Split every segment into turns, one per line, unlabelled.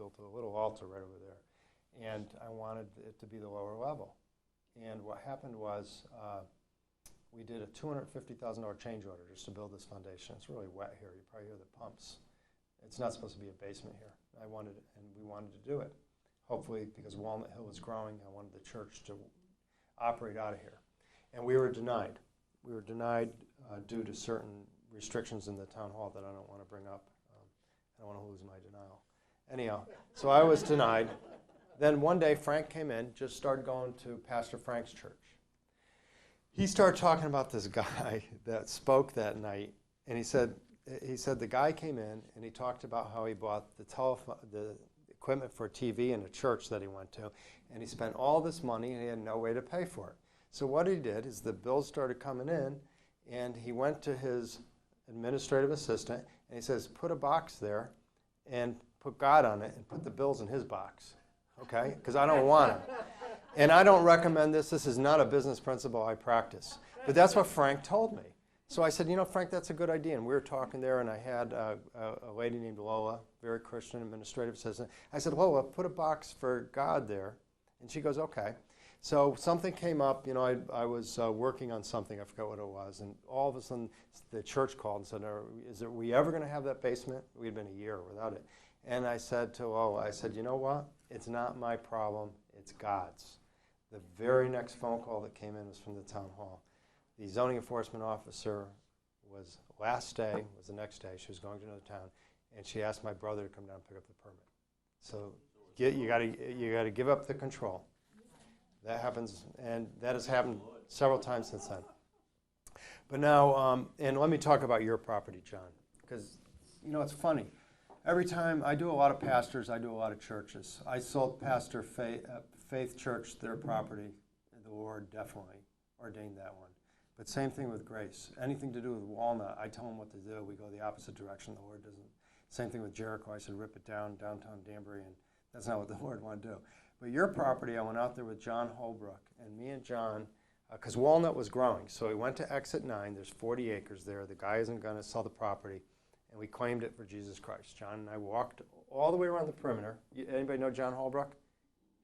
built a little altar right over there. And I wanted it to be the lower level. And what happened was we did a $250,000 change order just to build this foundation. It's really wet here. You probably hear the pumps. It's not supposed to be a basement here. I wanted it, and we wanted to do it. Hopefully, because Walnut Hill was growing, I wanted the church to operate out of here. And we were denied. We were denied due to certain restrictions in the town hall that I don't want to bring up. I don't want to lose my denial. Anyhow, so I was denied. Then one day Frank came in, just started going to Pastor Frank's church. He started talking about this guy that spoke that night, and he said the guy came in and he talked about how he bought the equipment for TV in a church that he went to, and he spent all this money and he had no way to pay for it. So what he did is the bills started coming in, and he went to his administrative assistant and he says, put a box there and put God on it and put the bills in his box, okay? Because I don't want them. And I don't recommend this. This is not a business principle I practice. But that's what Frank told me. So I said, you know, Frank, that's a good idea. And we were talking there, and I had a lady named Lola, very Christian administrative assistant. I said, Lola, put a box for God there. And she goes, okay. So something came up. You know, I was working on something. I forgot what it was. And all of a sudden, the church called and said, are we ever going to have that basement? We'd been a year without it. And I said to Lola, I said, you know what? It's not my problem. It's God's. The very next phone call that came in was from the town hall. The zoning enforcement officer was the next day. She was going to another town, and she asked my brother to come down and pick up the permit. So you got to give up the control. That happens, and that has happened several times since then. But now, and let me talk about your property, John, because you know it's funny. Every time I do a lot of pastors, I do a lot of churches. I sold Pastor Faith Church their property. The Lord definitely ordained that one. But same thing with Grace. Anything to do with Walnut, I tell them what to do. We go the opposite direction. The Lord doesn't. Same thing with Jericho. I said rip it down, downtown Danbury, and that's not what the Lord wanted to do. But your property, I went out there with John Holbrook, and me and John, because Walnut was growing. So we went to exit 9. There's 40 acres there. The guy isn't going to sell the property, and we claimed it for Jesus Christ. John and I walked all the way around the perimeter. Anybody know John Holbrook?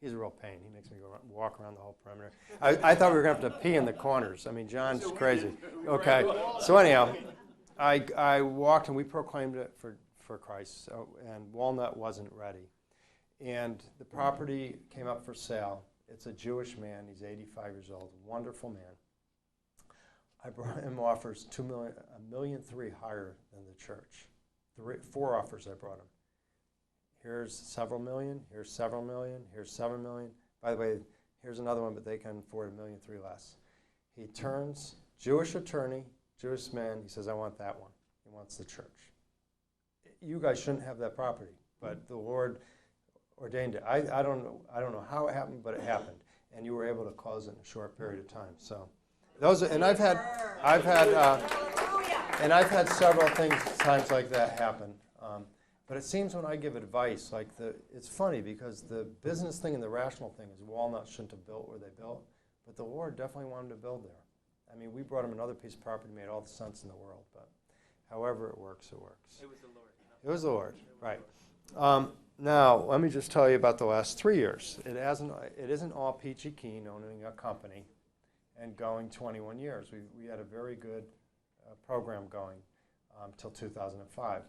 He's a real pain. He makes me walk around the whole perimeter. I thought we were going to have to pee in the corners. I mean, John's crazy. Okay. So anyhow, I walked and we proclaimed it for Christ. So, and Walnut wasn't ready. And the property came up for sale. It's a Jewish man. He's 85 years old. Wonderful man. I brought him offers $1.3 million higher than the church. 4 offers I brought him. Here's several million, here's several million, here's 7 million. By the way, here's another one, but they can afford $1.3 million less. He turns, Jewish attorney, Jewish man, he says, I want that one. He wants the church. You guys shouldn't have that property, but the Lord ordained it. I don't know how it happened, but it happened. And you were able to close it in a short period of time. So those, and I've had several times like that happen. But it seems when I give advice, like it's funny because the business thing and the rational thing is Walnut shouldn't have built where they built, but the Lord definitely wanted to build there. I mean, we brought him another piece of property, made all the sense in the world, but however it works, it works.
It was the Lord.
It was the Lord, right. Now, let me just tell you about the last 3 years. It isn't all peachy keen owning a company and going 21 years. We had a very good program going until 2005.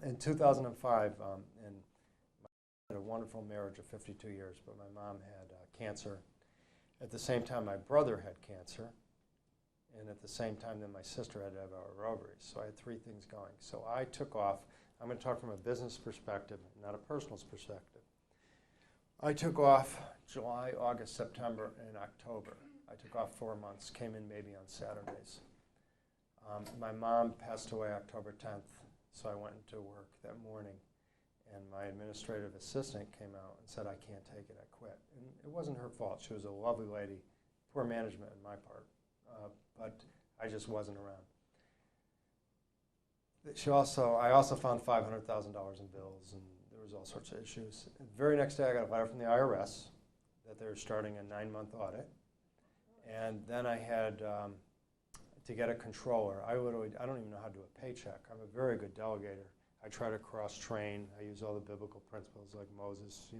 In 2005, and I had a wonderful marriage of 52 years, but my mom had cancer. At the same time, my brother had cancer, and at the same time, then my sister had to have our ovaries. So I had 3 things going. So I took off. I'm going to talk from a business perspective, not a personal perspective. I took off July, August, September, and October. I took off 4 months, came in maybe on Saturdays. My mom passed away October 10th. So I went into work that morning, and my administrative assistant came out and said, I can't take it, I quit. And it wasn't her fault. She was a lovely lady. Poor management on my part, but I just wasn't around. I also found $500,000 in bills, and there was all sorts of issues. The very next day, I got a letter from the IRS that they were starting a 9-month audit. And then I had to get a controller. I don't even know how to do a paycheck. I'm a very good delegator. I try to cross-train. I use all the biblical principles like Moses, he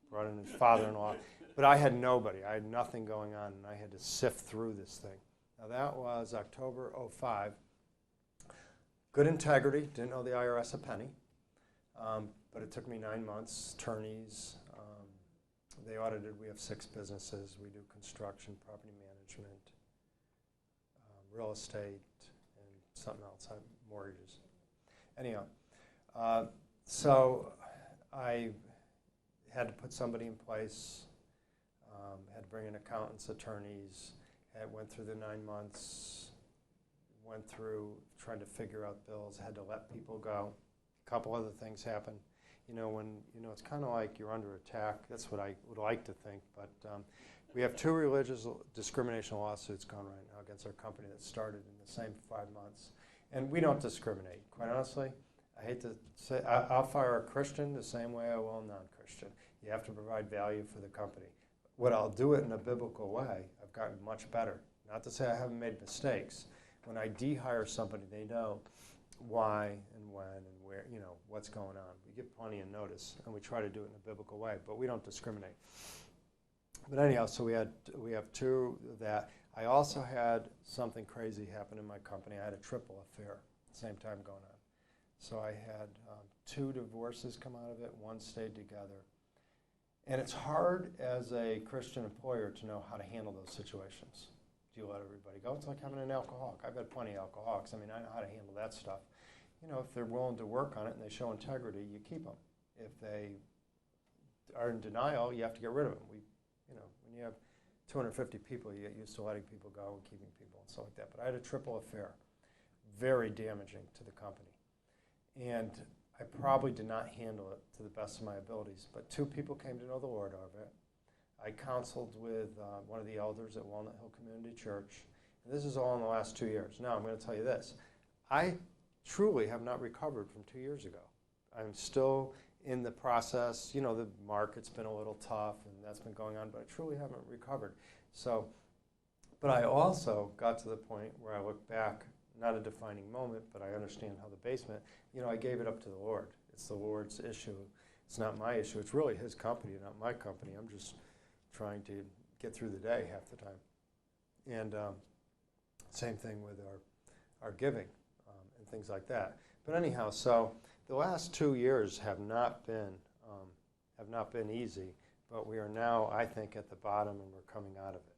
brought in his father-in-law. But I had nobody. I had nothing going on, and I had to sift through this thing. Now, that was October '05. Good integrity. Didn't owe the IRS a penny. But it took me 9 months. Attorneys. They audited. We have 6 businesses. We do construction, property management, real estate, and something else, mortgages. Anyhow, so I had to put somebody in place, had to bring in accountants, attorneys, went through the 9 months, went through trying to figure out bills, had to let people go. A couple other things happened. It's kind of like you're under attack. That's what I would like to think. But we have 2 religious discrimination lawsuits going right now against our company that started in the same 5 months. And we don't discriminate. Quite honestly, I hate to say, I'll fire a Christian the same way I will a non-Christian. You have to provide value for the company. What I'll do it in a biblical way, I've gotten much better. Not to say I haven't made mistakes. When I de-hire somebody, they know why and when and where, what's going on. We give plenty of notice, and we try to do it in a biblical way, but we don't discriminate. But anyhow, so we have 2 of that. I also had something crazy happen in my company. I had a triple affair at the same time going on. So I had 2 divorces come out of it. 1 stayed together. And it's hard as a Christian employer to know how to handle those situations. Do you let everybody go? It's like having an alcoholic. I've had plenty of alcoholics. I know how to handle that stuff. If they're willing to work on it and they show integrity, you keep them. If they are in denial, you have to get rid of them. When you have 250 people, you get used to letting people go and keeping people and stuff like that. But I had a triple affair, very damaging to the company. And I probably did not handle it to the best of my abilities. But 2 people came to know the Lord of it. I counseled with one of the elders at Walnut Hill Community Church. And this is all in the last 2 years. Now, I'm going to tell you this. I truly have not recovered from 2 years ago. I'm still in the process. The market's been a little tough, and that's been going on, but I truly haven't recovered. But I also got to the point where I look back, not a defining moment, but I understand how the basement, I gave it up to the Lord. It's the Lord's issue. It's not my issue. It's really his company, not my company. I'm just trying to get through the day half the time. And same thing with our giving and things like that. But anyhow, so the last 2 years have not been easy, but we are now, I think, at the bottom, and we're coming out of it.